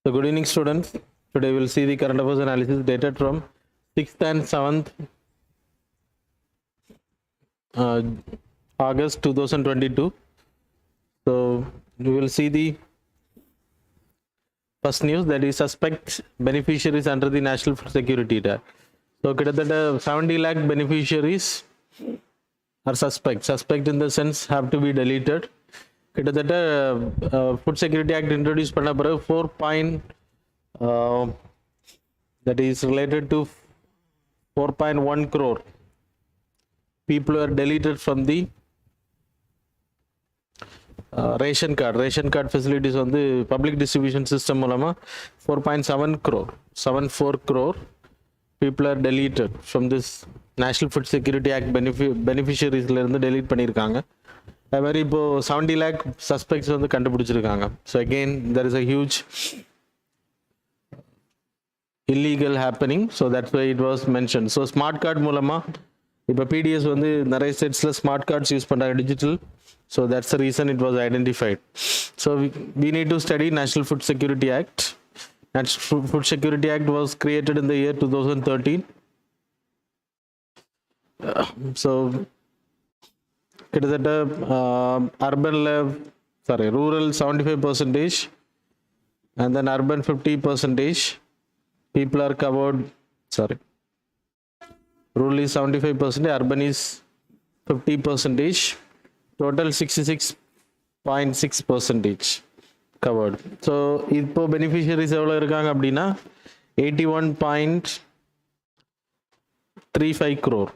So good evening students. Today we will see the current affairs analysis dated from 6th and 7th August 2022. So we will see the first news, that is suspect beneficiaries under the National Food Security Act. So kidathata 70 lakh beneficiaries are suspect. Suspect in the sense have to be deleted. Kidathata Food Security Act introduced panna piragu 4. That is related to 4.1 crore people who are deleted from the ration card facilities on the public distribution system. 4.7 crore 74 crore people are deleted from this National Food Security Act beneficiaries delete பண்ணிருக்காங்க. Very 70 lakh suspects வந்து கண்டுபிடிச்சிருக்காங்க. So again there is a huge illegal happening, so that's why it was mentioned. So smart card மூலமா இப்ப PDS வந்து நிறைய stateஸ்ல smart cards use பண்றாங்க digital, so that's the reason it was identified. So we need to study National Food Security Act. National Food Security Act was created in the year 2013. So kidathata rural 75% and then urban 50% people are covered. Rural is 75%, urban is 50%, total 66.6% covered. So இப்போ beneficiaries எவ்வளவு இருக்காங்க அப்படின்னா 81.35 crore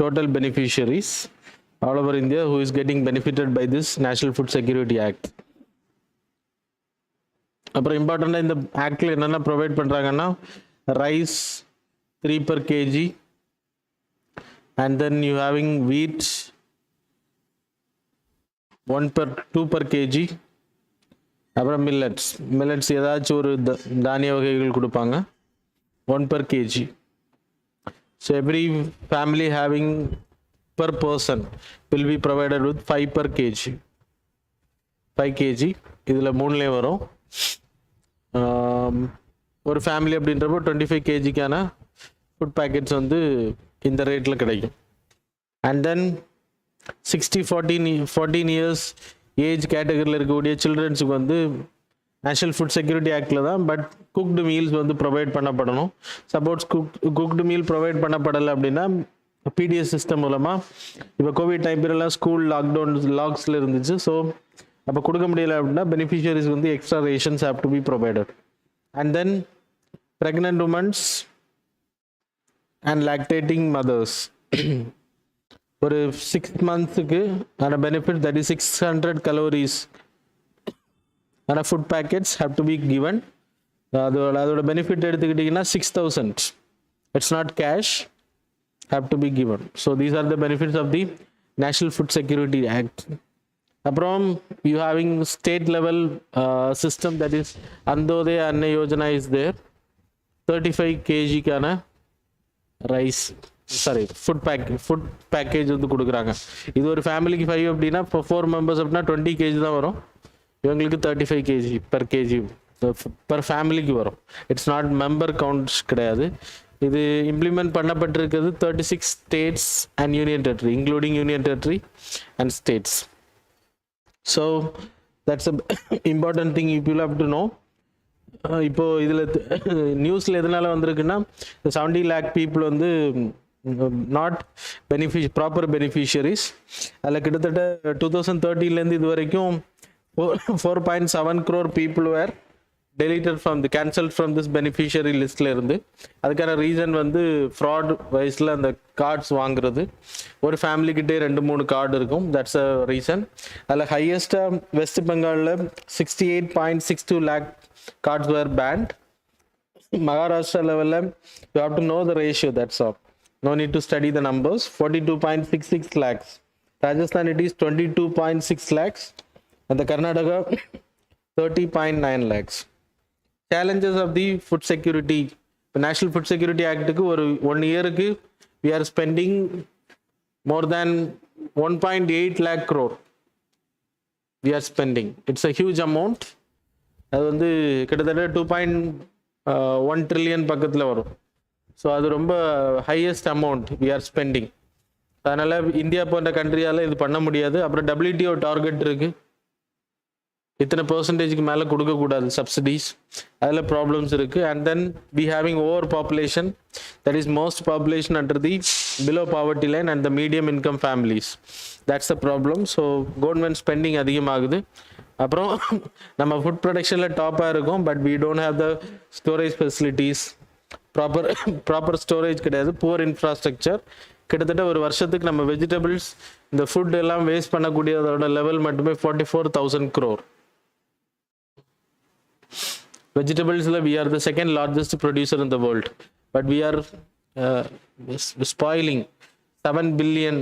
total beneficiaries all over India who is getting benefited by this National Food Security Act. அப்புறம் இம்பார்ட்டண்டா இந்த ஆக்ட்ல என்னென்ன provide பண்றாங்கன்னா rice 3 per kg and then you having wheat 2 per kg. அப்புறம் millets ஏதாச்சும் ஒரு தானிய வகைகள் கொடுப்பாங்க 1 per kg. So every family having per person will be provided with 5 per kg. 5 kg இதுல மூணுலயே வரும். ஒரு ஃபேமிலி அப்படின்றப்போ 25 kgக்கான ஃபுட் பேக்கெட்ஸ் வந்து இந்த ரேட்ல கிடைக்கும். அண்ட் தென் 14 இயர்ஸ் ஏஜ் கேட்டகரியில் இருக்கக்கூடிய சில்ட்ரன்ஸுக்கு வந்து நேஷனல் ஃபுட் செக்யூரிட்டி ஆக்டில் தான், பட் குக்டு மீல்ஸ் வந்து ப்ரொவைட் பண்ணப்படணும். சப்போஸ் குக்டு மீல் ப்ரொவைட் பண்ணப்படலை அப்படின்னா பிடிஎஸ் சிஸ்டம் மூலமாக இப்போ கோவிட் டைம் பீரியட்லாம் ஸ்கூல் லாக்ஸில் இருந்துச்சு. ஸோ அப்போ கொடுக்க முடியலை அப்படின்னா பெனிஃபிஷியரிஸ் வந்து extra rations have to be provided. And then pregnant womens and lactating mothers ஒரு 6 monthsக்கு ஆன பெனிஃபிட், தட் இஸ் 600 calories ஆன food packets have to be given. அதோட பெனிஃபிட் எடுத்துக்கிட்டிங்கன்னா 6000, it's not cash, have to be given. So these are the benefits of the National Food Security Act. அப்புறம் you having state level system, that is Antyodaya Anna Yojana is there. 35 kgக்கான rice food package வந்து கொடுக்குறாங்க. இது ஒரு ஃபேமிலிக்கு 5 அப்படின்னா இப்போ 4 members அப்படின்னா 20 kg தான் வரும். இவங்களுக்கு 35 kg per ஃபேமிலிக்கு வரும். இட்ஸ் நாட் மெம்பர் கவுண்ட்ஸ் கிடையாது. இது implement பண்ணப்பட்டிருக்கிறது 36 states and union territory, including union territory and states. So that's a important thing you will have to know. இப்போ இதில் நியூஸில் எதனால வந்திருக்குன்னா 70 lakh people வந்து நாட் ப்ராப்பர் பெனிஃபிஷியரிஸ். அதில் கிட்டத்தட்ட 2013 இது வரைக்கும் 4.7 crore people were deleted from the cancelled from this beneficiary listல இருந்து. அதுக்கான ரீசன் வந்து ஃப்ராட் வைஸில் அந்த கார்ட்ஸ் வாங்குறது. ஒரு ஃபேமிலிக்கிட்டே 2-3 கார்டு இருக்கும், தட்ஸ் அ ரீசன். அதில் ஹையஸ்டாக வெஸ்ட் பெங்காலில் 68.62 lakh cards were banned. Maharashtra level you have to know the ratio, that's all, no need to study the numbers. 42.66 lakhs. Rajasthan it is 22.6 lakhs and the Karnataka 30.9 lakhs. Challenges of the food security, the National Food Security Act ku or 1 year ku we are spending more than 1.8 lakh crore we are spending. It's a huge amount. அது வந்து கிட்டத்தட்ட 2.1 trillion பக்கத்தில் வரும். So அது ரொம்ப highest amount we are spending. அதனால் India போன்ற கண்ட்ரியால் இது பண்ண முடியாது. அப்புறம் WTO டார்கெட் இருக்குது, இத்தனை பெர்சன்டேஜுக்கு மேலே கொடுக்கக்கூடாது சப்சிடிஸ், அதில் ப்ராப்ளம்ஸ் இருக்குது. And then we having over population, that is most population under the below poverty line and the medium income families. That's the problem. So government spending அதிகமாகுது. அப்புறம் நம்ம ஃபுட் ப்ரொடக்ஷனில் டாப்பாக இருக்கும், but we don't have the storage facilities, proper storage கிடையாது, poor infrastructure. கிட்டத்தட்ட ஒரு வருஷத்துக்கு நம்ம வெஜிடபிள்ஸ் இந்த ஃபுட் எல்லாம் வேஸ்ட் பண்ணக்கூடியதோட லெவல் மட்டுமே 44,000 crore. வெஜிடபிள்ஸில் we are the second largest producer in the world, but we are spoiling 7 billion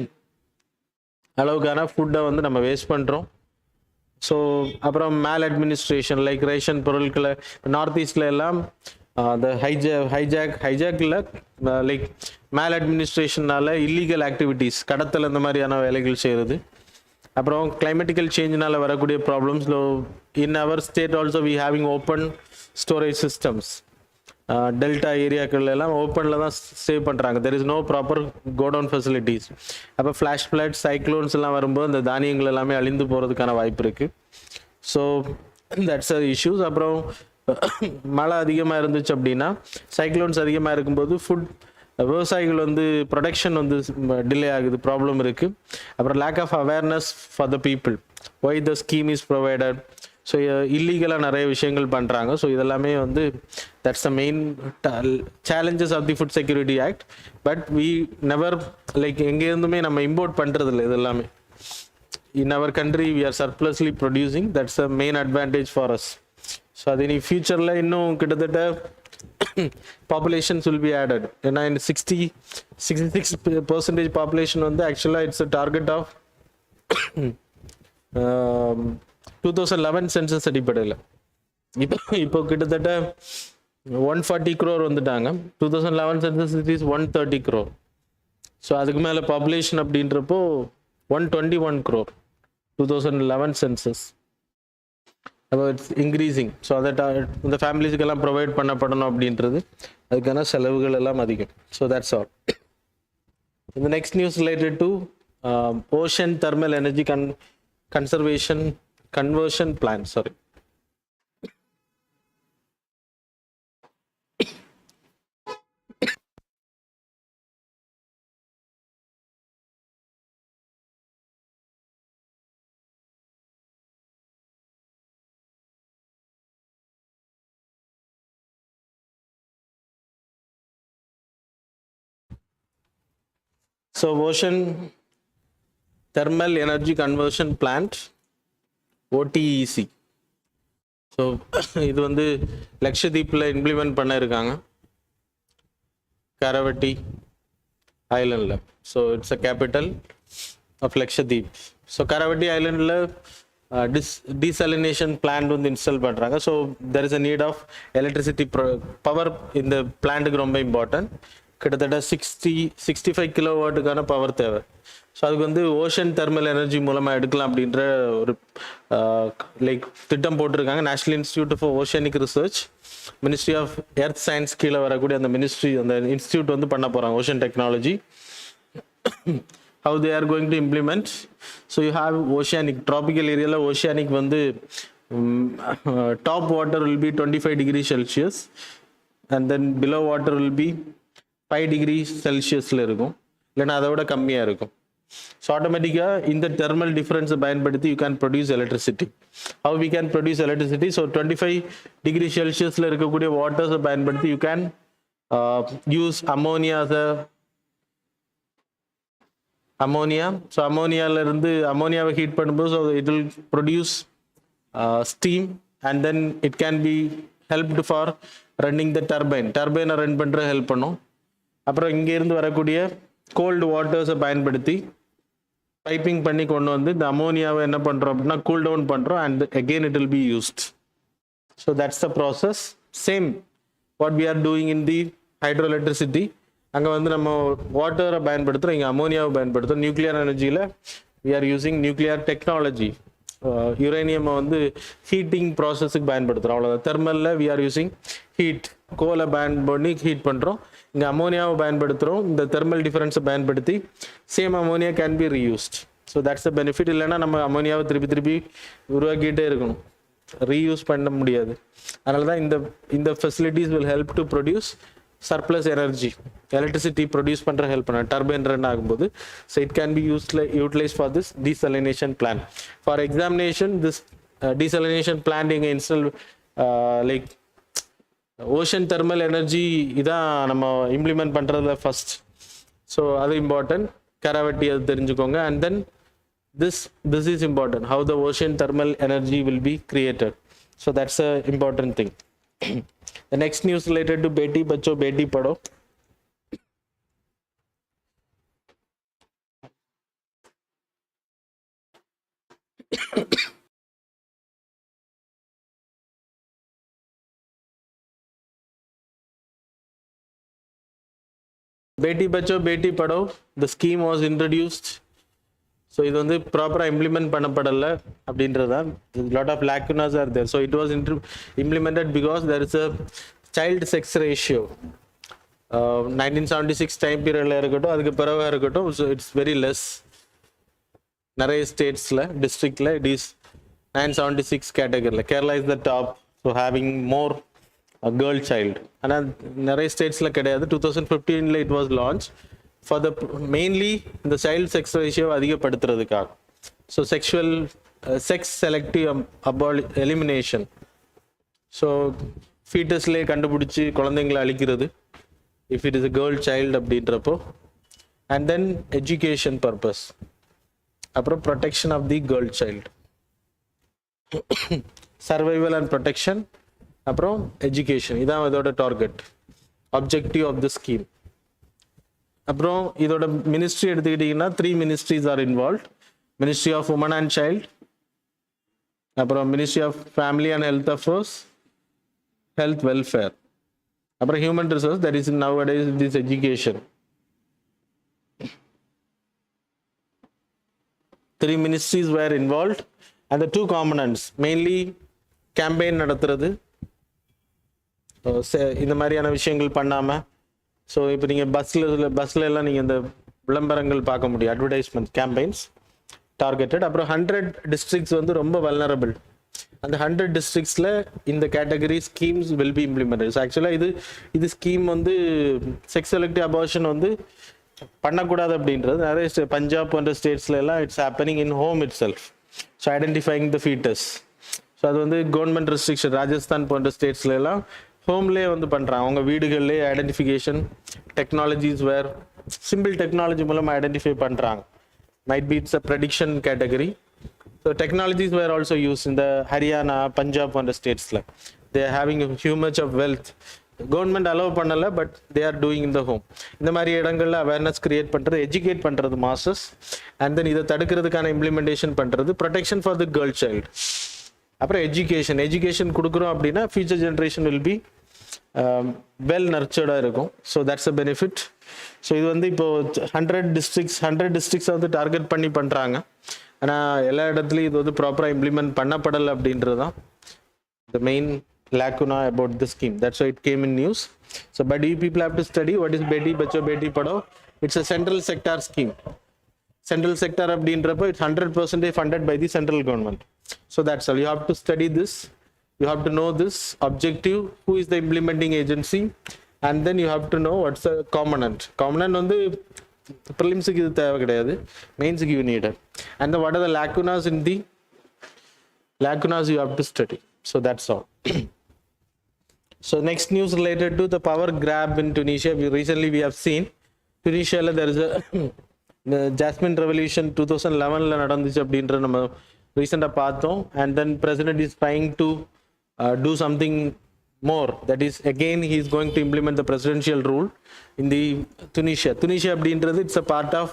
அளவுக்கான ஃபுட்டை வந்து நம்ம வேஸ்ட் பண்ணுறோம். ஸோ அப்புறம் மேல் அட்மினிஸ்ட்ரேஷன், லைக் ரேஷன் பொருட்களை நார்த் ஈஸ்டில் எல்லாம் அந்த ஹைஜாக்கில் லைக் மேல் அட்மினிஸ்ட்ரேஷனால் இல்லீகல் ஆக்டிவிட்டீஸ், கடத்தல் இந்த மாதிரியான வேலைகள் செய்கிறது. அப்புறம் கிளைமேட்டிக்கல் சேஞ்சினால் வரக்கூடிய problems. In our state also we having open storage systems. Delta ஏரியாக்கள் எல்லாம் ஓப்பனில் தான் சேவ் பண்ணுறாங்க. There is no proper godown facilities. அப்போ ஃப்ளாஷ் ஃப்ளட், சைக்ளோன்ஸ் எல்லாம் வரும்போது அந்த தானியங்கள் எல்லாமே அழிந்து போகிறதுக்கான வாய்ப்பு இருக்குது. So that's a issues. அப்புறம் மழை அதிகமாக இருந்துச்சு அப்படின்னா, சைக்ளோன்ஸ் அதிகமாக இருக்கும்போது விவசாயிகள் வந்து ப்ரொடக்ஷன் வந்து டிலே ஆகுது, ப்ராப்ளம் இருக்குது. அப்புறம் lack of awareness for the people, why the scheme is provided. So இல்லீகலாக நிறைய விஷயங்கள் பண்ணுறாங்க. ஸோ இதெல்லாமே வந்து that's the main challenges of the Food Security Act. But we never like எங்கேருந்துமே நம்ம இம்போர்ட் பண்ணுறது இல்லை. இது எல்லாமே in our country we are surplusly producing. That's the main advantage for us. So அது இனி ஃபியூச்சரில் இன்னும் கிட்டத்தட்ட பாப்புலேஷன்ஸ் வில் பி ஆடட். ஏன்னா இந்த 66% பாப்புலேஷன் வந்து ஆக்சுவலாக it's a target of 2011 census அடிப்படையில். இப்போ கிட்டத்தட்ட 140 crore வந்துட்டாங்க. 2011 census it is 130 crore. So அதுக்கு மேலே பாப்புலேஷன் அப்படின்றப்போ 121 crore 2011 சென்சஸ். அப்போ இட்ஸ் இன்க்ரீசிங். ஸோ அதை இந்த ஃபேமிலிஸுக்கெல்லாம் ப்ரொவைட் பண்ணப்படணும் அப்படின்றது, அதுக்கான செலவுகள் எல்லாம் அதிகம். So that's all. இந்த next news related to ocean thermal energy conversion plan. Sorry. So Ocean Thermal Energy Conversion Plant, OTEC. So இது வந்து லக்ஷதீப்பில் இம்ப்ளிமெண்ட் பண்ண இருக்காங்க, கரவட்டி ஐலண்டில். So it's a capital of Lakshadweep. So Kavaratti ஐலண்டில் டீசலினேஷன் பிளான்ட் வந்து இன்ஸ்டால் பண்ணுறாங்க. So there is a need of electricity power. இந்த பிளான்ட்டுக்கு ரொம்ப இம்பார்ட்டன்ட். கிட்டத்தட்ட 65 கிலோவாட்டுக்கான பவர் தேவை. ஸோ அதுக்கு வந்து ஓஷன் தெர்மல் எனர்ஜி மூலமாக எடுக்கலாம் அப்படின்ற ஒரு லைக் திட்டம் போட்டிருக்காங்க. National institute for oceanic research, ministry of earth science கீழே வரக்கூடிய அந்த மினிஸ்ட்ரி, அந்த இன்ஸ்டியூட் வந்து பண்ண போகிறாங்க ocean technology. How they are going to implement. So you have oceanic, tropical ஏரியாவில் ஓஷியானிக் வந்து top water will be 25 degrees Celsius and then below water will be 5 degrees Celsius இருக்கும், இல்லைன்னா அதை விட கம்மியாக இருக்கும். ஸோ ஆட்டோமேட்டிக்காக இந்த தெர்மல் டிஃபரன்ஸை பயன்படுத்தி you can produce electricity. How we can produce electricity. So 25 degrees Celsius இருக்கக்கூடிய வாட்டர்ஸை பயன்படுத்தி you can use ammonia. So அமோனியாவிலேருந்து அமோனியாவை ஹீட் பண்ணும்போது so it will produce steam and then it can be helped for running the டர்பைனை run பண்ணுற help பண்ணும். அப்புறம் இங்கேருந்து வரக்கூடிய கோல்டு வாட்டர்ஸை பயன்படுத்தி பைப்பிங் பண்ணி கொண்டு வந்து இந்த அமோனியாவை என்ன பண்ணுறோம் அப்படின்னா கூல் டவுன் பண்ணுறோம் and again it will be used. So that's the process. Same what we are doing in the hydro electricity. அங்கே வந்து நம்ம வாட்டரை பயன்படுத்துகிறோம், இங்கே அமோனியாவை பயன்படுத்துகிறோம். நியூக்ளியர் எனர்ஜியில் we are using nuclear technology. Uranium வந்து ஹீட்டிங் ப்ராசஸுக்கு பயன்படுத்துகிறோம், அவ்வளோதான். தெர்மலில் வி ஆர் யூஸிங் ஹீட், கோலை பயன் பண்ணி ஹீட் பண்ணுறோம். இங்கே அமோனியாவை பயன்படுத்துகிறோம். இந்த தெர்மல் டிஃபரன்ஸை பயன்படுத்தி same ammonia can be reused. So that's the benefit. இல்லைன்னா நம்ம அமோனியாவை திருப்பி திருப்பி உருவாக்கிட்டே இருக்கணும், ரீயூஸ் பண்ண முடியாது. அதனால தான் இந்த facilities will help to produce surplus energy, electricity produce பண்ணுற ஹெல்ப் பண்ண டர்பைன் ரன் ஆகும்போது. So it can be utilise for this desalination plan. For examination this desalination plan எங்கள் install like ocean thermal energy இதான் நம்ம implement பண்ணுறதுல first. So அது important, Kavaratti அது தெரிஞ்சுக்கோங்க. And then this is important, how the ocean thermal energy will be created. So that's a important thing. The next news related to beti bacho beti padho. Beti bacho beti padho, the scheme was introduced. So இது வந்து ப்ராப்பராக implement பண்ணப்படலை அப்படின்றது தான். Lot of lacunas are there. So it was implemented because there is a child sex ratio. 1976 time பீரியடில் இருக்கட்டும், அதுக்கு பிறகாக இருக்கட்டும், ஸோ இட்ஸ் வெரி லெஸ். நிறைய ஸ்டேட்ஸில் டிஸ்ட்ரிக்டில் இட் இஸ் 976 கேட்டகரியில். Kerala is the top, so having more girl child. ஆனால் நிறைய ஸ்டேட்ஸில் கிடையாது. 2015 it was launch for the mainly the child sex ratio அதிகப்படுத்துறதுக்காக. So sexual sex selective elimination. So fetusலே கண்டுபிடிச்சி குழந்தைங்களை அழிக்கிறது if it is a girl child அப்படின்றப்போ. And then education purpose, அப்புறம் protection of the girl child. survival and protection, அப்புறம் education. இதான் இதோட target, objective of the scheme. அப்புறம் இதோட மினிஸ்ட்ரி எடுத்துக்கிட்டிங்கன்னா 3 ministries are involve. Ministry of women and child, அப்புறம் ministry of family and health affairs, health welfare, அப்புறம் human resource, that is nowadays this education. 3 ministries were involved and the 2 components mainly campaign நடத்துறது, இந்த மாதிரியான விஷயங்கள் பண்ணாமல். So இப்போ நீங்கள் பஸ்ஸில் எல்லாம் நீங்கள் இந்த விளம்பரங்கள் பார்க்க முடியும், அட்வர்டைஸ்மெண்ட் கேம்பெயின்ஸ் டார்கெட்டட். அப்புறம் 100 districts வந்து ரொம்ப வல்னரபிள். அந்த 100 districtsல இந்த category schemes will be implemented. So ஆக்சுவலாக இது ஸ்கீம் வந்து செக்ஸ் செலக்டிவ் அபார்ஷன் வந்து பண்ணக்கூடாது அப்படின்றது நிறைய பஞ்சாப் போன்ற ஸ்டேட்ஸ்ல எல்லாம் it's happening in home it self. So identifying the foetus. So அது வந்து கவர்மெண்ட் ரெஸ்ட்ரிக்ஷன். ராஜஸ்தான் போன்ற ஸ்டேட்ஸ்ல எல்லாம் ஹோம்லேயே வந்து பண்ணுறாங்க, அவங்க வீடுகள்லேயே identification technologies where simple technology மூலமாக ஐடென்டிஃபை பண்ணுறாங்க. Might be it's a prediction category. So technologies where also use இந்த ஹரியானா, பஞ்சாப் போன்ற ஸ்டேட்ஸில். They are having huge much of wealth. Government allow பண்ணலை, but they are doing in the home. இந்த மாதிரி இடங்களில் awareness create பண்ணுறது, எஜுகேட் பண்ணுறது மாசஸ். அண்ட் தென் இதை தடுக்கிறதுக்கான இம்ப்ளிமெண்டேஷன் பண்ணுறது, protection for the girl child. அப்புறம் எஜுகேஷன் கொடுக்குறோம் அப்படின்னா future generation will be well நர்ச்சர்டாக இருக்கும். So that's a benefit. So இது வந்து இப்போது 100 districts வந்து டார்கெட் பண்ணி பண்ணுறாங்க. ஆனால் எல்லா இடத்துலையும் இது வந்து ப்ராப்பராக இம்ப்ளிமெண்ட் பண்ணப்படலை அப்படின்றது தான் the main lacuna about the scheme. That's why it came in news. So but you people have to study what is beti bacho beti padho. It's a central sector scheme. Central sector அப்படின்றப்போ it's 100% funded by the central government. So that's all. You have to study this. You have to know this objective, who is the implementing agency, and then you have to know what's the component. Component வந்து prelims-க்கு இது தேவை கிடையாது, mains-க்கு you need it. And then what are the lacunas in the lacunas you have to study. So that's all. So next news related to the power grab in Tunisia. Recently we have seen Tunisia there is a the Jasmine revolution 2011 நடந்துச்சு அப்படின்ற நம்ம ரீசெண்டாக பார்த்தோம். And then president is trying to do something more. That is again he is going to implement the presidential rule in the Tunisia அப்படின்றது it's a part of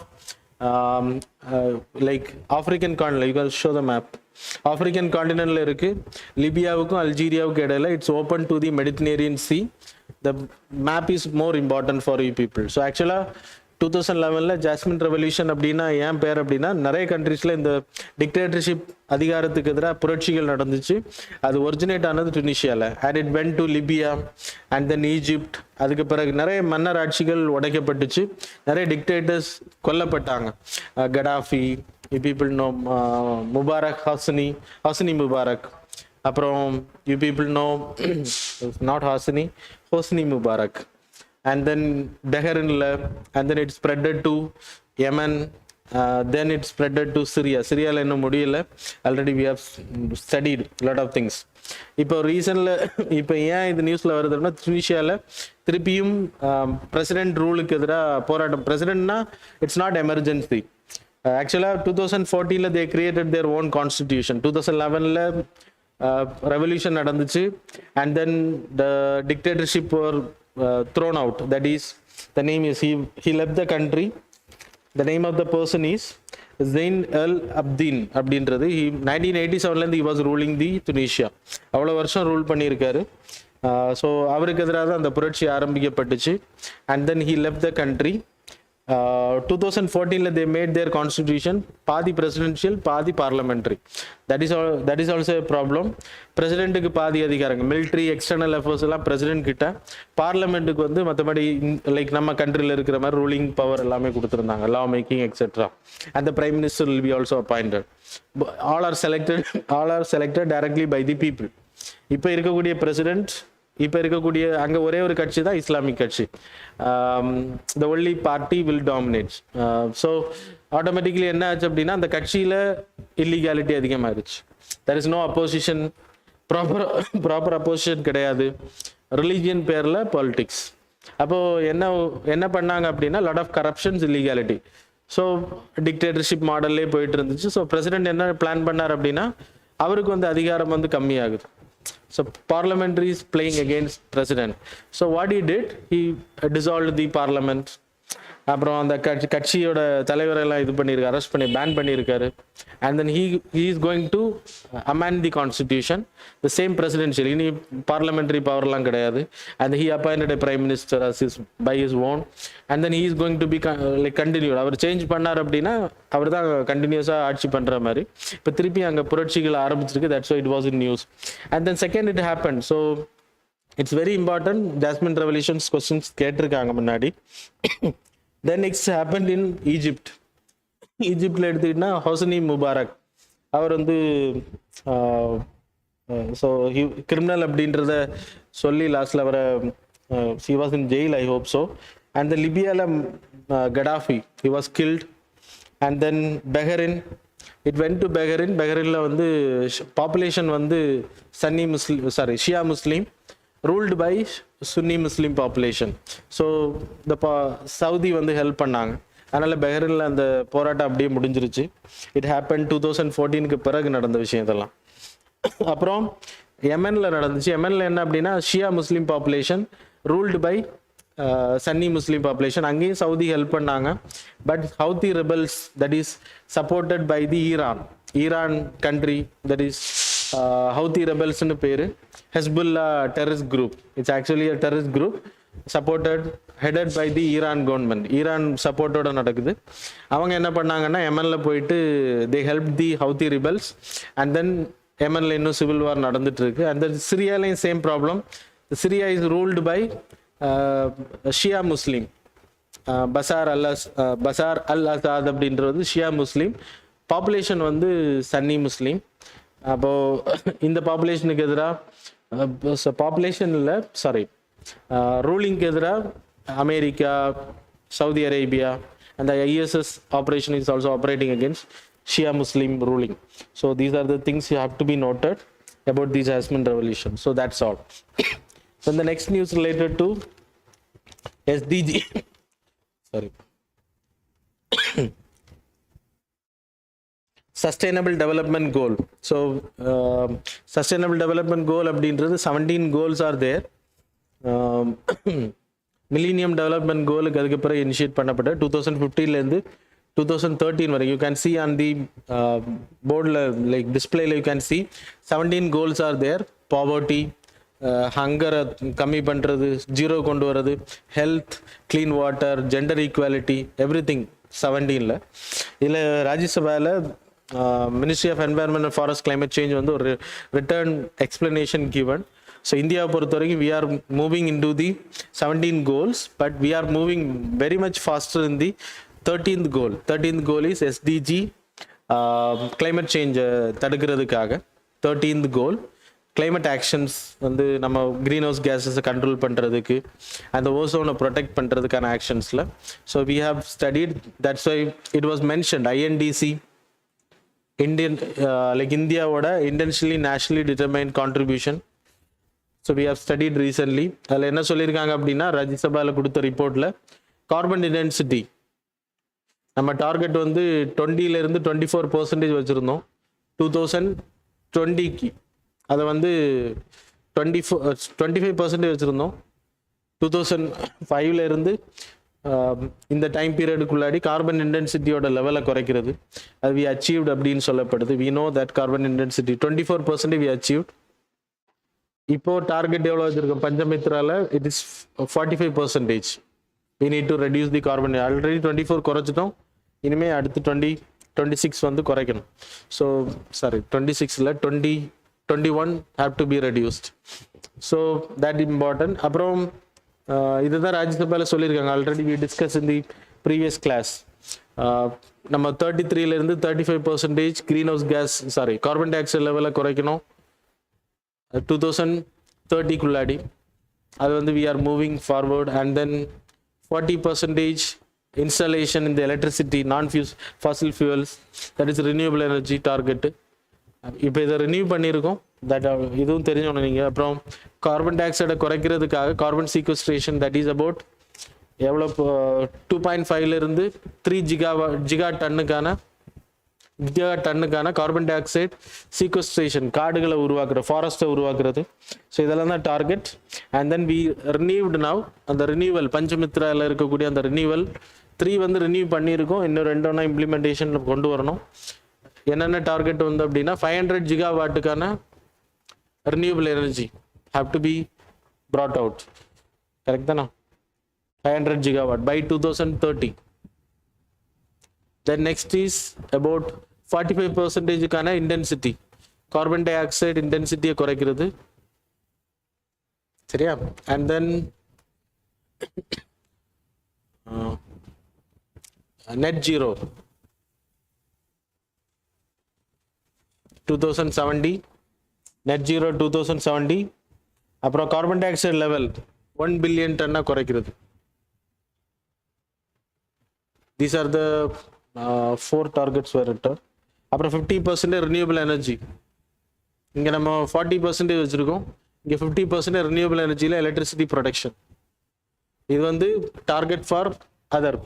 like African continent. You can show the map. African continentல இருக்கு, லிபியாவுக்கும் அல்ஜீரியாவுக்கும் இடையில it's open to the Mediterranean Sea. The map is more important for you people. So actually 2011 jasmine revolution அப்படின்னா ஏன் பேர் அப்படின்னா நிறைய கண்ட்ரீஸில் இந்த dictatorship அதிகாரத்துக்கு எதிராக புரட்சிகள் நடந்துச்சு. அது ஒரிஜினேட் ஆனது டுனிஷியாவில். And it went to Libya and then Egypt. அதுக்கு பிறகு நிறைய மன்னர் ஆட்சிகள் உடைக்கப்பட்டுச்சு, நிறைய டிக்டேட்டர்ஸ் கொல்லப்பட்டாங்க. Gaddafi, people know Mubarak, Hosni Mubarak. அப்புறம் you people know not Hosni Mubarak. And then Bahrainல, and then it spreaded to Yemen, then it spreaded to Syria. Syriaல இன்னும் முடியல. Already we have studied a lot of things. இப்போ ரீசன்ட்ல இப்போ ஏன் இது நியூஸ்ல வருதுன்னா துனிஷியால திருப்பியும் பிரசிடென்ட் ரூலுக்கு எதிராக போராட்டம். பிரசிடென்ட்னா இட்ஸ் நாட் எமர்ஜென்சி. ஆக்சுவலாக 2014 they created their own constitution. 2011 revolution நடந்துச்சு. And then the dictatorship were thrown out. That is, the name is he left the country. The name of the person is Zain al Abidine அப்படின்றது. 1987 he was ruling the Tunisia. அவ்வளோ வருஷம் rule பண்ணியிருக்காரு. So அவருக்கு எதிராக தான் அந்த புரட்சி ஆரம்பிக்கப்பட்டுச்சு. And then he left the country. 2014 they made their constitution பாதி presidential பாதி parliamentary. that is also a problem. பிரசிடென்ட்டுக்கு பாதி அதிகாரங்கள், military external affairs எல்லாம் பிரசிடென்ட் கிட்ட, பார்லிமெண்ட்டுக்கு வந்து மற்றபடி லைக் நம்ம கண்ட்ரியில் இருக்கிற மாதிரி ரூலிங் பவர் எல்லாமே கொடுத்துருந்தாங்க, law making etc. and the prime minister will be also appointed. all are selected directly by the people. இப்போ இருக்கக்கூடிய பிரசிடென்ட், இப்போ இருக்கக்கூடிய அங்கே ஒரே ஒரு கட்சி தான் இஸ்லாமிக் கட்சி. The only party will dominates. So automatically என்ன ஆச்சு அப்படின்னா அந்த கட்சியில் இல்லீகாலிட்டி அதிகமாகிடுச்சு. There is no opposition, proper opposition கிடையாது, ரிலீஜியன் பேரில் பாலிடிக்ஸ். அப்போது என்ன பண்ணாங்க அப்படின்னா lot of corruptions, illegality. So dictatorship மாடல்லே போயிட்டு இருந்துச்சு. ஸோ பிரசிடென்ட் என்ன பிளான் பண்ணார் அப்படின்னா அவருக்கு வந்து அதிகாரம் வந்து கம்மியாகுது. So parliamentary is playing against president. So what he did, he dissolved the parliament. அப்புறம் அந்த கட்சியோட தலைவரெல்லாம் இது பண்ணியிருக்காரு, அரெஸ்ட் பண்ணி பேன் பண்ணியிருக்காரு. And then he is going to amend the constitution, the same presidential. இனி parliamentary பவர்லாம் கிடையாது. and he appointed a prime minister by his own. and then he is going to be like continued. அவர் change பண்ணார் அப்படின்னா அவர் தான் கண்டினியூஸாக ஆட்சி பண்ணுற மாதிரி. இப்போ திருப்பி அங்கே புரட்சிகள் ஆரம்பிச்சிருக்கு. that's why it was in news. and then second it happened. so it's very important. Jasmine revolutions questions கேட்டிருக்காங்க முன்னாடி. Then next happened in Egypt. ஈஜிப்டில் எடுத்துக்கிட்டா ஹொசனி முபாரக் அவர் வந்து ஸோ கிரிமினல் அப்படின்றத சொல்லி லாஸ்டில் அவரை he was in jail, I hope so. and the லிபியாவில் Gaddafi he was killed. and then Bahrain, it went to பஹ்ரைனில் வந்து population வந்து ஷியா முஸ்லீம், ruled by Sunni Muslim population. So the Saudi வந்து help பண்ணாங்க. அதனால் பஹ்ரைனில் அந்த போராட்டம் அப்படியே முடிஞ்சிருச்சு. இட் ஹேப்பன் 2014க்கு பிறகு நடந்த விஷயம் இதெல்லாம். அப்புறம் யெமனில் நடந்துச்சு. யெமனில் என்ன அப்படின்னா Shia Muslim population ruled by Sunni Muslim population. அங்கேயும் சவுதி ஹெல்ப் பண்ணாங்க. But Houthi rebels, that is supported by the Iran country, that is Houthi ரெபல்ஸ்னு பேர். Hezbollah terrorist group. It's actually a terrorist group supported, headed by the Iran government. Iran சப்போர்ட்டோட நடக்குது. அவங்க என்ன பண்ணாங்கன்னா யெமனில் போயிட்டு they help the Houthi rebels. And then யெமனில் இன்னும் சிவில் வார் நடந்துட்டு இருக்கு. அண்ட் தென் சிரியாலையும் same problem. Syria is ruled by Shia Muslim. Bashar al Assad அப்படின்றது ஷியா முஸ்லீம். பாப்புலேஷன் வந்து சன்னி முஸ்லீம். அப்போது இந்த பாப்புலேஷனுக்கு எதிராக ரூலிங்க்கு எதிராக America, Saudi Arabia, and the ISS operation is also operating against Shia Muslim ruling. So these are the things you have to be noted about the Jasmine revolution. So that's all. So the next news related to SDG. Sustainable Development Goal. So Sustainable Development Goal அப்படின்றது 17 goals are there. Millennium development கோலுக்கு அதுக்கப்புறம் initiate பண்ணப்பட்ட 2015லேருந்து 2013 வரைக்கும். You can see on the போர்டில் like டிஸ்பிளேல you can see 17 goals are there. Poverty, ஹங்கரை கம்மி பண்ணுறது, ஜீரோ கொண்டு வர்றது, health, clean water, gender equality, everything 17ல். இதில் ராஜ்யசபாவில் ministry of environment and forest climate change வந்து ஒரு ரிட்டர்ன் எக்ஸ்பிளனேஷன் கிவன். ஸோ இந்தியாவை பொறுத்த வரைக்கும் we are moving into the 17 goals, but we are moving very much faster in the 13th goal. 13th goal is SDG, climate change தடுக்கிறதுக்காக 13th goal. climate actions வந்து நம்ம green house gases control பண்ணுறதுக்கு அந்த ஓசோனை protect பண்ணுறதுக்கான ஆக்ஷன்ஸில். So we have studied, that's why it was mentioned INDC, Indian like இந்தியாவோட intentionally nationally determined contribution. So we have studied recently. அதில் என்ன சொல்லியிருக்காங்க அப்படின்னா, ராஜ்யசபாவில் கொடுத்த ரிப்போர்ட்டில் கார்பன் இன்டென்சிட்டி நம்ம டார்கெட் வந்து 20லேருந்து 24% வச்சுருந்தோம் 2020க்கு. அதை வந்து 25% வச்சுருந்தோம் 2005லேருந்து இந்த டைம் பீரியடுக்குள்ளாடி கார்பன் இன்டென்சிட்டியோட லெவலை குறைக்கிறது. அது வி அச்சீவ்ட் அப்படின்னு சொல்லப்படுது. We know that carbon intensity 24% we achieved. இப்போ டார்கெட் எவ்வளோ வச்சிருக்கோம் பஞ்சமித்ரால, it is 45%. we need to reduce the carbon. Already 24 குறைச்சிட்டோம், இனிமேல் அடுத்து 26 வந்து குறைக்கணும். ஸோ சாரி 26ல் 21 have to be reduced. So that important. அப்புறம் இதுதான் ராஜ்யசபாவில் சொல்லியிருக்காங்க. Already we discussed in the previous class. நம்ம 33லேருந்து 35% greenhouse gas carbon dioxide லெவலை குறைக்கணும் 2030க்குள்ளாடி. அது வந்து we are moving forward. And then 40% installation in the electricity, non-fossil fuels, that is renewable energy target. இப்போ இதை ரினியூ பண்ணியிருக்கோம், that இதுவும் தெரிஞ்சோன்னு நீங்கள். அப்புறம் கார்பன் டை ஆக்சைடை குறைக்கிறதுக்காக carbon sequestration, that is about எவ்வளோ 2.5லேருந்து 3 ஜிகா டன்னுக்கான கார்பன் டை ஆக்சைடு சீக்வஸ்ட்ரேஷன், காடுகளை உருவாக்குற, ஃபாரஸ்ட்டை உருவாக்குறது. ஸோ இதெல்லாம் தான் target. And then we renewed now. அந்த ரினியூவல் பஞ்சமித்ராவில் இருக்கக்கூடிய அந்த ரினியூவல் 3 வந்து ரினியூ பண்ணியிருக்கோம். இன்னும் 2 இம்ப்ளிமெண்டேஷனில் கொண்டு வரணும். என்னென்ன டார்கெட் வந்து அப்படின்னா 500 ஜிகாவாட்டுக்கான renewable energy have to be brought out. Correct தானே? 500 gigawatt by 2030. Then next is about 45% intensity, carbon dioxide intensity குறைக்கிறது. சரியா? And then net zero 2070, net zero 2070. அப்புறம் carbon dioxide level 1 billion டன்னா குறைக்கிறது. These are the 4 targets were written. அப்புறம் 50% renewable energy. இங்கே நம்ம 40% வச்சுருக்கோம், இங்கே 50% renewable எனர்ஜியில் எலக்ட்ரிசிட்டி ப்ரொடக்ஷன். இது வந்து target for other.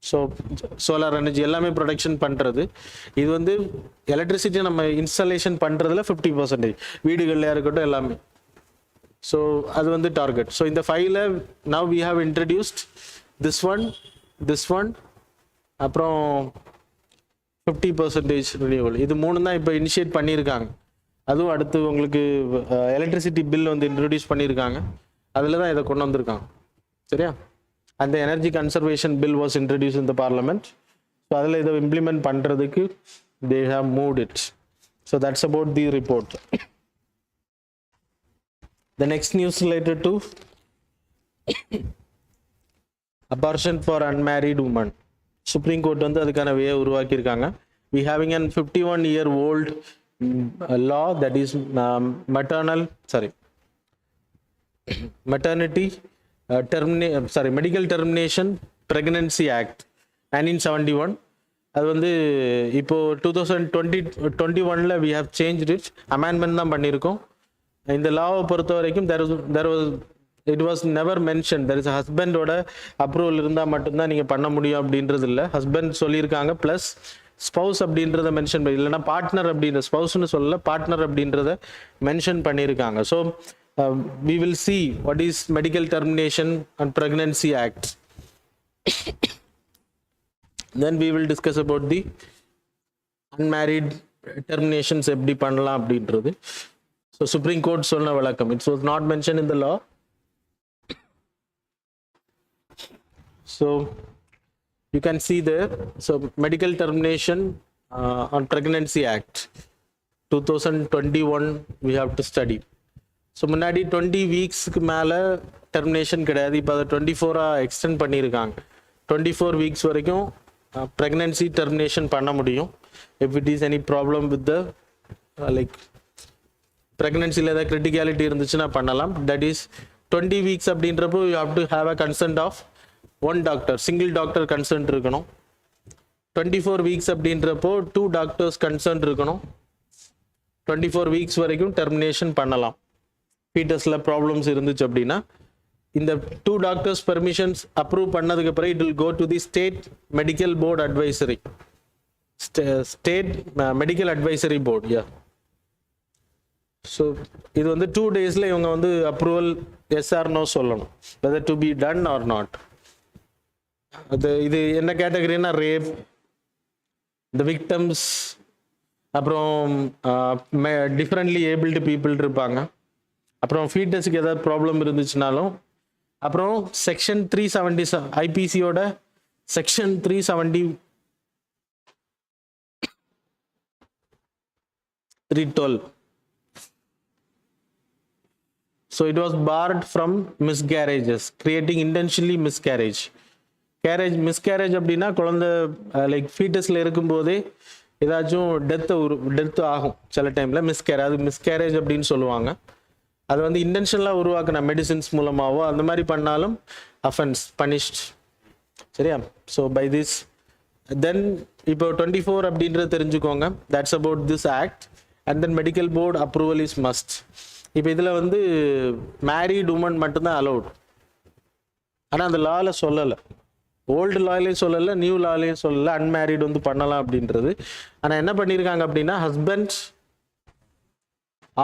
So solar energy எல்லாமே ப்ரொடக்ஷன் பண்ணுறது. இது வந்து எலக்ட்ரிசிட்டி நம்ம இன்ஸ்டாலேஷன் பண்ணுறதுல 50%, வீடுகள்லையாக இருக்கட்டும் எல்லாமே. ஸோ அது வந்து டார்கெட். ஸோ இந்த 5ல் now we have introduced this one அப்புறம் 50% ரினியூவல். இது 3 தான் இப்போ இனிஷியேட் பண்ணியிருக்காங்க. அதுவும் அடுத்து உங்களுக்கு எலக்ட்ரிசிட்டி பில் வந்து இன்ட்ரடியூஸ் பண்ணியிருக்காங்க, அதில் தான் இதை கொண்டு வந்திருக்காங்க. சரியா? அந்த energy conservation bill was introduce in the parliament. So அதில் இதை இம்ப்ளிமெண்ட் பண்ணுறதுக்கு they have moved it. So that's about the report. The next news related to abortion for unmarried women. Supreme Court வந்து அதுக்கான வே உருவாக்கியிருக்காங்க. We having an 51-year-old law, that is Medical Termination Pregnancy Act 1971. அது வந்து இப்போ 2021ல் we have changed it, amendment தான் பண்ணியிருக்கோம். இந்த லாவை பொறுத்த வரைக்கும் it was never mentioned there is a ஹஸ்பண்டோட அப்ரூவல் இருந்தால் மட்டும்தான் நீங்கள் பண்ண முடியும் அப்படின்றது இல்லை. ஹஸ்பண்ட் சொல்லியிருக்காங்க, ப்ளஸ் ஸ்பௌஸ் அப்படின்றத மென்ஷன் பண்ணி, இல்லைன்னா பார்ட்னர் அப்படின்ற, ஸ்பௌஸ்னு சொல்லல, பார்ட்னர் அப்படின்றத மென்ஷன் பண்ணியிருக்காங்க. So we will see what is Medical Termination and Pregnancy Act. Then we will discuss about the unmarried terminations எப்படி பண்ணலாம் அப்படின்றது. So Supreme Court சொன்ன வழக்கம். It was not mentioned in the law. So you can see there. So medical termination on Pregnancy Act 2021 we have to study. So முன்னாடி 20 வீக்ஸ்க்கு மேலே termination கிடையாது. இப்போ அதை 24 எக்ஸ்டெண்ட் பண்ணியிருக்காங்க. 24 வீக்ஸ் வரைக்கும் ப்ரெக்னன்சி டெர்மினேஷன் பண்ண முடியும். If it is any problem with the like ப்ரெக்னன்சியில் ஏதாவது கிரிட்டிகாலிட்டி இருந்துச்சுன்னா பண்ணலாம். தட் இஸ் 20 வீக்ஸ் அப்படின்றப்போ you have to have a consent of one doctor, single doctor consent இருக்கணும். 24 வீக்ஸ் அப்படின்றப்போ 2 டாக்டர்ஸ் கன்சென்ட் இருக்கணும். 24 வீக்ஸ் வரைக்கும் டெர்மினேஷன் பண்ணலாம். ஃபீட்டஸில் ப்ராப்ளம்ஸ் இருந்துச்சு அப்படின்னா இந்த 2 டாக்டர்ஸ் பெர்மிஷன்ஸ் அப்ரூவ் பண்ணதுக்கு அப்புறம் it will go to the state medical board advisory, state medical advisory board. Yeah, so இது வந்து 2 daysல இவங்க வந்து அப்ரூவல் எஸ் ஆர் நோ சொல்லணும், whether to be done or not. இது என்ன கேட்டகரினா ரேப், இந்த விக்டம்ஸ், அப்புறம் டிஃப்ரெண்ட்லி ஏபிள்டு பீப்புள் இருப்பாங்க, அப்புறம் ஃபீட்டஸுக்கு ஏதாவது ப்ராப்ளம் இருந்துச்சுனாலும், அப்புறம் செக்ஷன் 370 ஐபிசியோட section 312. So it was barred from miscarriages, creating intentionally miscarriage. Miscarriage அப்படின்னா குழந்தை லைக் ஃபீட்டஸில் இருக்கும்போதே ஏதாச்சும் டெத்து ஆகும் சில டைமில். அது மிஸ்கேரேஜ் அப்படின்னு சொல்லுவாங்க. அது வந்து இன்டென்ஷனலாக உருவாக்கின மெடிசின்ஸ் மூலமாகவோ அந்த மாதிரி பண்ணாலும் அஃபென்ஸ் பனிஷ்ட். சரியா? ஸோ பை திஸ் தென் இப்போ 24 அப்படின்றத தெரிஞ்சுக்கோங்க. That's about this act. And then medical board approval is must. இப்போ இதில் வந்து மேரீட் உமன் மட்டும்தான் அலௌட். ஆனால் அந்த லாவில் சொல்லலை, ஓல்டு லாலையும் சொல்லலை, நியூ லாலையும் சொல்லலை அன்மேரிட் வந்து பண்ணலாம் அப்படின்றது. ஆனால் என்ன பண்ணியிருக்காங்க அப்படின்னா ஹஸ்பண்ட்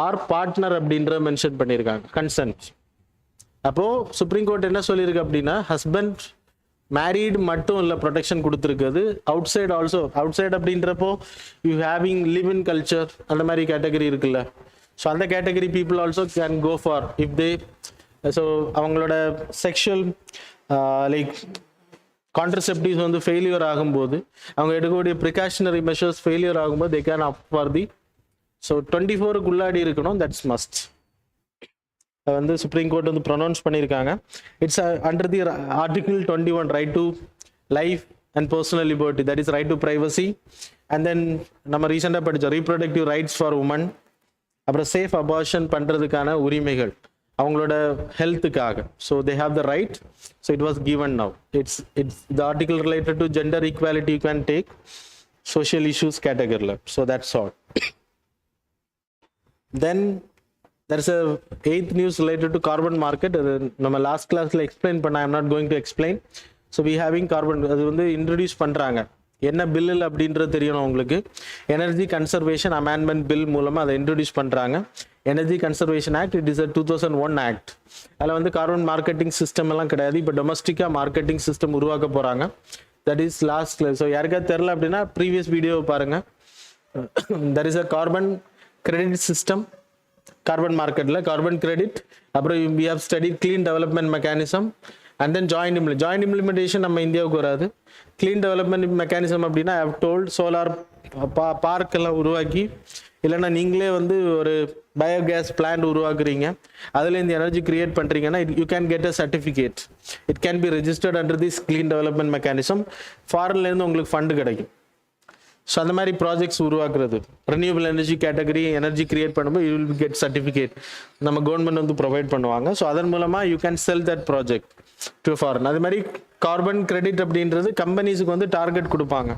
ஆர் பார்ட்னர் அப்படின்ற மென்ஷன் பண்ணியிருக்காங்க, கன்சென்ட். அப்போது சுப்ரீம் கோர்ட் என்ன சொல்லியிருக்கு அப்படின்னா ஹஸ்பண்ட் மேரீடு மட்டும் இல்லை ப்ரொடெக்ஷன் கொடுத்துருக்குது, outside also. Outside அப்படின்றப்போ you having live in culture அந்த மாதிரி கேட்டகரி இருக்குல்ல, ஸோ அந்த category people also can go for if they so அவங்களோட செக்ஷுவல் லைக் கான்ட்ரசெப்டிவ்ஸ் வந்து ஃபெயிலியர் ஆகும்போது, அவங்க எடுக்கக்கூடிய ப்ரிகாஷனரி மெஷர்ஸ் ஃபெயிலியர் ஆகும்போது they can up for the. So 24க்குள்ளாடி இருக்கணும், தட்ஸ் மஸ்ட். வந்து சுப்ரீம் கோர்ட் வந்து ப்ரொனவுன்ஸ் பண்ணியிருக்காங்க. It's under the article 21 right to life and personal liberty, that is right to privacy. And then நம்ம ரீசெண்டாக படித்தோம் reproductive rights for woman, அப்புறம் safe abortion பண்ணுறதுக்கான உரிமைகள் அவங்களோட ஹெல்த்துக்காக. So they have the right. So it was given now. It's the article related to gender equality you can take social issues கேட்டகரியில். So that's all. Then there's a 8th news related to carbon market. நம்ம last கிளாஸில் explain பண்ண, I'm not going to explain. So we having carbon, அது வந்து introduce பண்ணுறாங்க. என்ன பில்லில் அப்படின்றது தெரியணும் உங்களுக்கு. எனர்ஜி கன்சர்வேஷன் அமெண்ட்மெண்ட் பில் மூலமாக அதை இன்ட்ரடியூஸ் பண்ணுறாங்க. Energy conservation act, it is a 2001 act. அதில் வந்து கார்பன் மார்க்கெட்டிங் சிஸ்டம் எல்லாம் கிடையாது. இப்போ டொமஸ்டிக்காக மார்க்கெட்டிங் சிஸ்டம் உருவாக்க போகிறாங்க. That is last class. So யாருக்காவது தெரில அப்படின்னா ப்ரீவியஸ் வீடியோவை பாருங்கள். That is a carbon credit system. Carbon மார்க்கெட்டில் கார்பன் கிரெடிட், அப்புறம் we have studied clean development mechanism and then joint implementation நம்ம இந்தியாவுக்கு வராது. clean development mechanism அப்படின்னா I have told solar park எல்லாம் உருவாக்கி, இல்லைன்னா நீங்களே வந்து ஒரு பயோகேஸ் பிளான்ட் உருவாக்குறீங்க, அதில் இந்த எனர்ஜி கிரியேட் பண்ணுறீங்கன்னா you can get a certificate. It can B registered under this clean development mechanism. ஃபாரின்லேருந்து உங்களுக்கு ஃபண்டு கிடைக்கும். ஸோ அந்த மாதிரி ப்ராஜெக்ட்ஸ் உருவாக்குறது, renewable energy category energy create பண்ணும்போது யூ வில் கெட் சர்டிஃபிகேட் நம்ம கவர்மெண்ட் வந்து ப்ரொவைட் பண்ணுவாங்க. ஸோ அதன் மூலமாக you can sell that project to foreign. அது மாதிரி கார்பன் கிரெடிட் அப்படின்றது கம்பெனிஸுக்கு வந்து டார்கெட் கொடுப்பாங்க.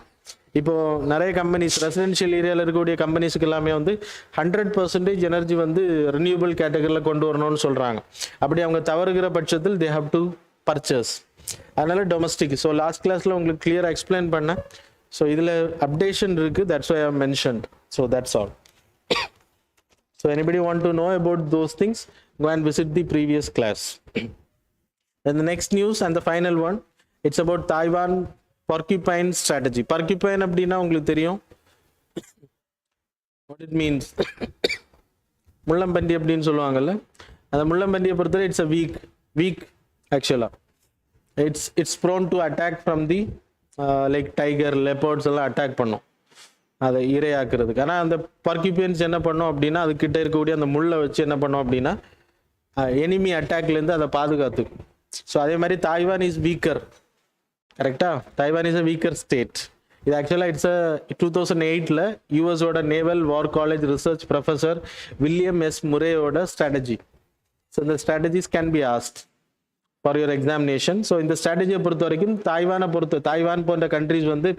இப்போது நிறைய கம்பெனிஸ் ரெசிடென்ஷியல் ஏரியாவில் இருக்கக்கூடிய கம்பெனிஸுக்கு எல்லாமே வந்து 100% எனர்ஜி வந்து ரெனியூபிள் கேட்டகரியில் கொண்டு வரணும்னு சொல்கிறாங்க. அப்படி அவங்க தவறுகிற பட்சத்தில் தே ஹாவ் டு பர்ச்சேஸ். அதனால டொமஸ்டிக். ஸோ லாஸ்ட் கிளாஸில் உங்களுக்கு கிளியராக எக்ஸ்பிளைன் பண்ணேன். ஸோ இதில் அப்டேஷன் இருக்குது, that's why I mentioned. So that's all. So anybody want to know about those things, go and visit the previous class. And the next news and the final one, it's about Taiwan porcupine strategy. Porcupine அப்படின்னா உங்களுக்கு தெரியும் what it means. முள்ளம்பன்றி அப்படின்னு சொல்லுவாங்கல்ல, அந்த முள்ளம்பன்றியை பொறுத்தவரை it's a weak ஆக்சுவலாக. It's prone to attack from the like tiger, leopards எல்லாம் அட்டாக் பண்ணும் அதை இரையாக்குறதுக்கு. ஆனால் அந்த பர்கியூபியன்ஸ் என்ன பண்ணோம் அப்படின்னா, அதுக்கிட்ட இருக்கக்கூடிய அந்த முள்ளை வச்சு என்ன பண்ணோம் அப்படின்னா எனிமி அட்டாக்லேருந்து அதை பாதுகாத்துக்கும். ஸோ அதே மாதிரி தாய்வான் இஸ் வீக்கர், கரெக்டா? Taiwan is a weaker state. இது ஆக்சுவலாக இட்ஸ் 2008 யூஎஸோட naval war college research professor William S முரேயோட ஸ்ட்ராட்டஜி. ஸோ இந்த strategies can be asked for your examination. So இந்த ஸ்ட்ராட்டஜியை பொறுத்த வரைக்கும் தாய்வான் போன்ற கண்ட்ரிஸ் வந்து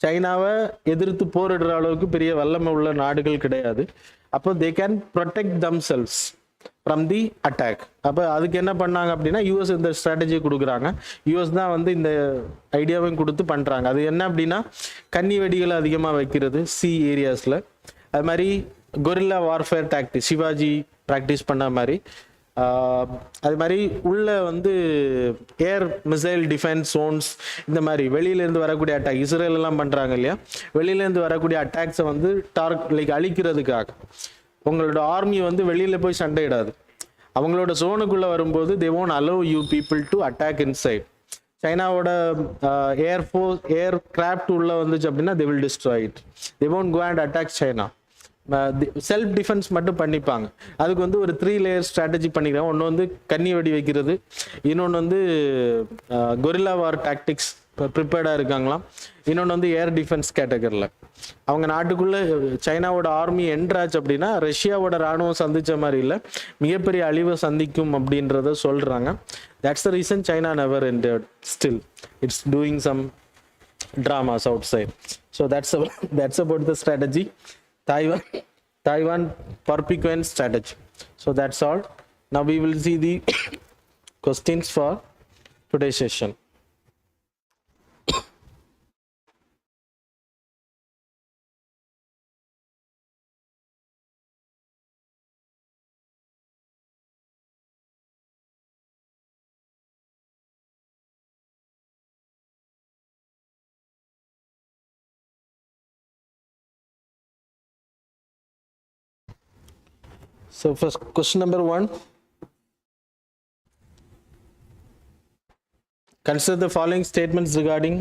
சைனாவை எதிர்த்து போரிடுற அளவுக்கு பெரிய வல்லமை உள்ள நாடுகள் கிடையாது. அப்போ they can protect themselves from the attack. அப்போ அதுக்கு என்ன பண்ணாங்க அப்படின்னா யூஎஸ் இந்த ஸ்ட்ராட்டஜி கொடுக்குறாங்க. யூஎஸ் தான் வந்து இந்த ஐடியாவையும் கொடுத்து பண்ணுறாங்க. அது என்ன அப்படின்னா கன்னி வெடிகளை அதிகமாக வைக்கிறது சி ஏரியாஸில். அது மாதிரி guerrilla warfare tactics Shivaji practice பண்ண மாதிரி, அது மாதிரி உள்ள வந்து ஏர் மிசைல் டிஃபென்ஸ் ஜோன்ஸ், இந்த மாதிரி வெளியிலேருந்து வரக்கூடிய அட்டாக் இஸ்ரேல் எல்லாம் பண்ணுறாங்க இல்லையா, வெளியிலேருந்து வரக்கூடிய அட்டாக்ஸை வந்து லைக் அழிக்கிறதுக்காக உங்களோட ஆர்மி வந்து வெளியில் போய் சண்டையிடாது. அவங்களோட ஜோனுக்குள்ளே வரும்போது தே won't allow you people to attack inside. சைனாவோட ஏர் கிராஃப்ட் உள்ள வந்துச்சு அப்படின்னா they will destroy it. They won't go and attack China. Self defence மட்டும் பண்ணிப்பாங்க. அதுக்கு வந்து ஒரு 3 லேயர் ஸ்ட்ராட்டஜி பண்ணிக்கிறாங்க. ஒன்று வந்து கன்னி வெடி வைக்கிறது, இன்னொன்று வந்து கொரில்லா வார் டாக்டிக்ஸ் ப்ரிப்பேர்டாக இருக்காங்களாம், இன்னொன்று வந்து ஏர் டிஃபென்ஸ் கேட்டகரியில். அவங்க நாட்டுக்குள்ளே சைனாவோட ஆர்மி என்ட்ராச்சு அப்படின்னா ரஷ்யாவோட இராணுவம் சந்தித்த மாதிரி இல்லை, மிகப்பெரிய அழிவை சந்திக்கும் அப்படின்றத சொல்கிறாங்க. That's the reason China never entered. Still it's doing some dramas outside. So that's about the strategy. Taiwan perpetuant strategy. So that's all. Now we will see the questions for today's session. So first question number 1. Consider the following statements regarding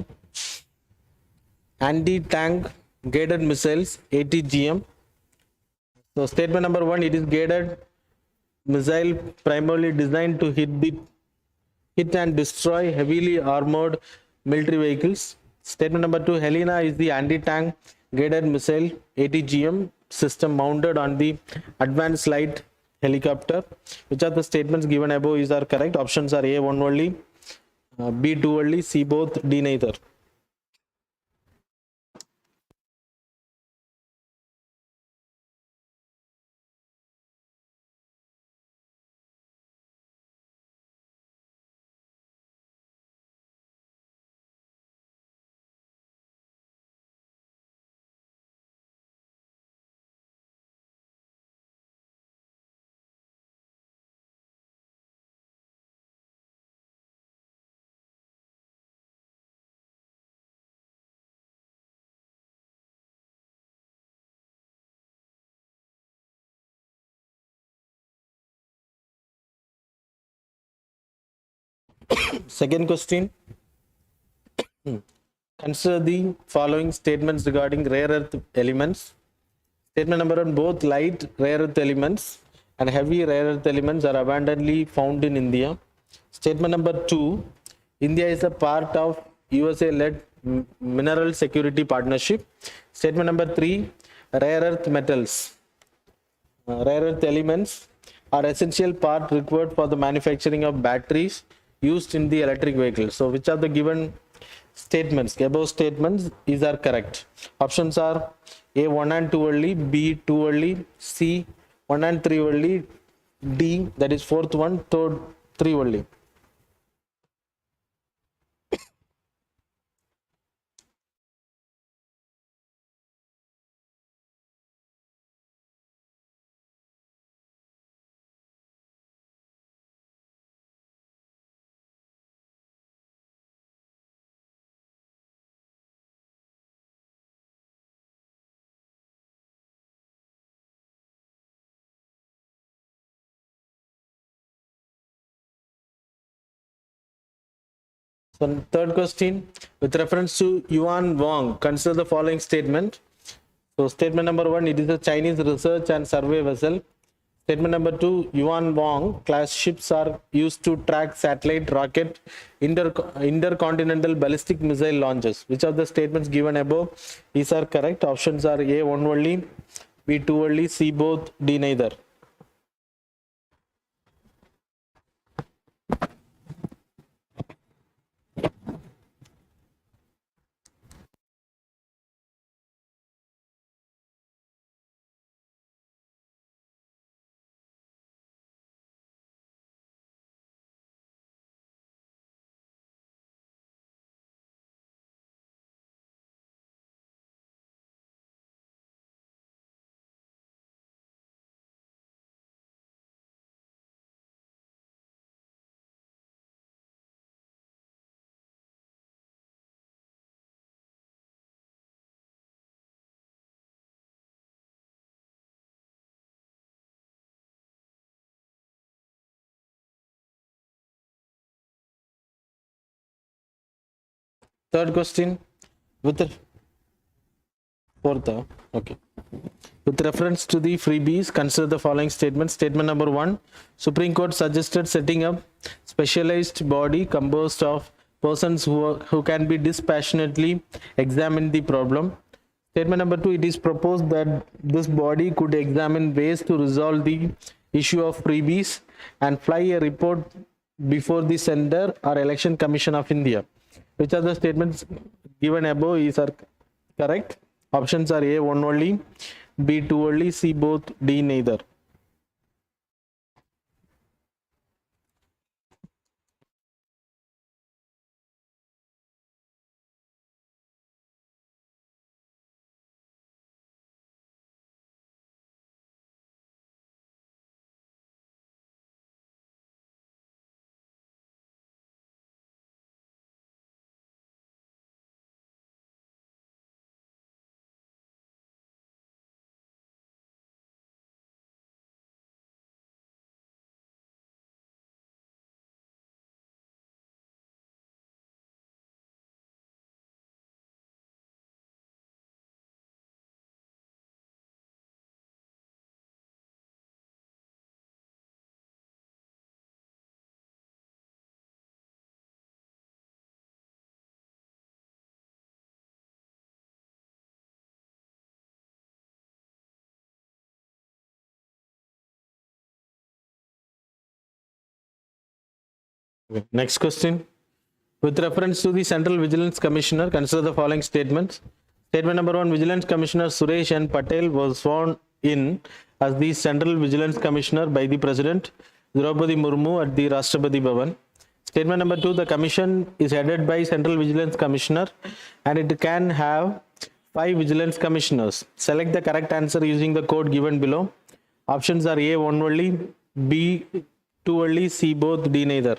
anti-tank guided missiles ATGM. So statement number 1, it is guided missile primarily designed to hit and destroy heavily armored military vehicles. Statement number 2, Helena is the anti-tank guided missile ATGM system mounted on the advanced light helicopter. Which of the statements given above is are correct? Options are A, 1 only, B, 2 only, C, both, D, neither. Second question. Consider the following statements regarding rare earth elements. Statement number 1, both light rare earth elements and heavy rare earth elements are abundantly found in India. Statement number 2, India is a part of USA-led mineral security partnership. Statement number 3, rare earth metals, rare earth elements are essential part required for the manufacturing of batteries used in the electric vehicles. So which of the given statements, above statements, is are correct? Options are A, 1 and 2 only, B, 2 only, C, 1 and 3 only, D, that is fourth one, third 3 only. So third question, with reference to Yuan Wang, consider the following statement. So statement number 1, it is a Chinese research and survey vessel. Statement number 2, Yuan Wang class ships are used to track satellite, rocket, intercontinental ballistic missile launches. Which of the statements given above is are correct? Options are A, one only, B, two only, C, both, D, neither. Third question, with the fourth, okay. With reference to the freebies, consider the following statements. Statement number 1, Supreme Court suggested setting up specialized body composed of persons who can be dispassionately examine the problem. Statement number 2, it is proposed that this body could examine ways to resolve the issue of freebies and fly a report before the Center or Election Commission of India. Which of the statements given above is are correct? Options are A, one only, B, two only, C, both, D, neither. Okay. Next question. With reference to the Central Vigilance Commissioner, consider the following statements. Statement number 1, Vigilance Commissioner Suresh N. Patel was sworn in as the Central Vigilance Commissioner by the President Draupadi Murmu at the Rashtrapati Bhavan. Statement number 2, the commission is headed by Central Vigilance Commissioner and it can have 5 Vigilance Commissioners. Select the correct answer using the code given below. Options are A, one only, B, two only, C, both, D, neither.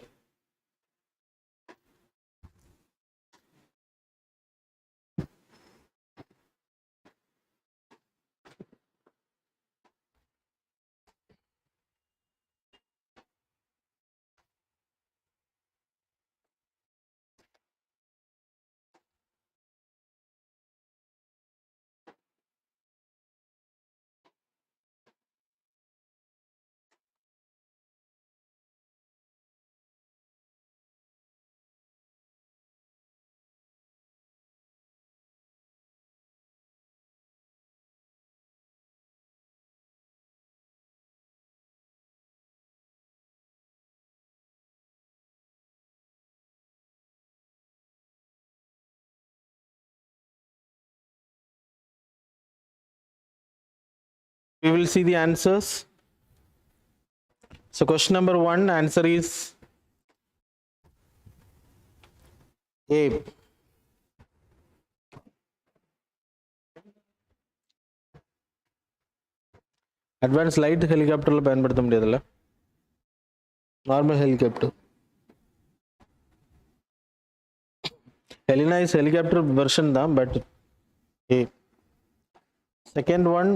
We will see the answers. So question number 1, answer is A. Advanced light helicopter la பயன்படுத்த முடியாதுல்ல, normal helicopter. Helena is helicopter version தான், but A. Second one,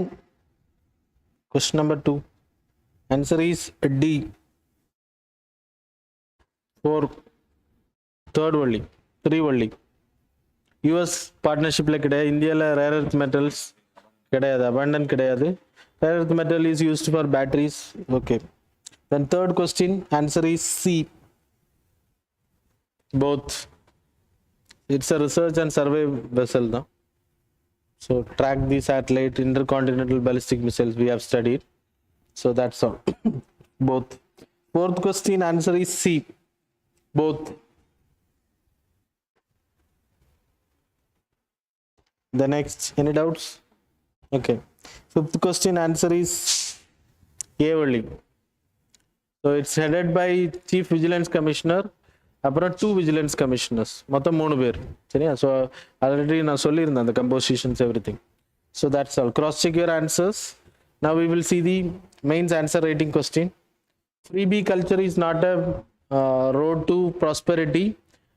question number 2, answer is D. 4. Third only 3 only. US பார்ட்னர்ஷிப்பில் கிடையாது, இந்தியாவில் rare earth metals கிடையாது, abundant கிடையாது. Rare earth metal is used for batteries. Okay. Then third question, answer is C. Both. It's a research and survey vessel now. So track the satellite, intercontinental ballistic missiles we have studied. So that's all. Both. Fourth question, answer is C. Both. The next, any doubts? Okay. Fifth question, answer is A only. So it's headed by Chief Vigilance Commissioner, அப்புறம் 2 Vigilance Commissioners, மொத்தம் 3 பேர். சரியா? So already நான் சொல்லியிருந்தேன் அந்த compositions everything. So that's all. Cross check your answers. Now we will see the mains answer rating question. Freebie culture is not a road to prosperity,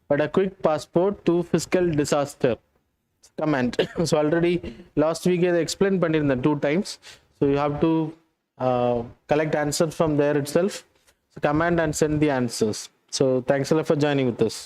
but a quick passport to fiscal disaster. Comment. So already last week I explained பண்ணிருந்தேன் 2 times. So you have to collect answers from there itself. So comment and send the answers. So thanks a lot for joining with us.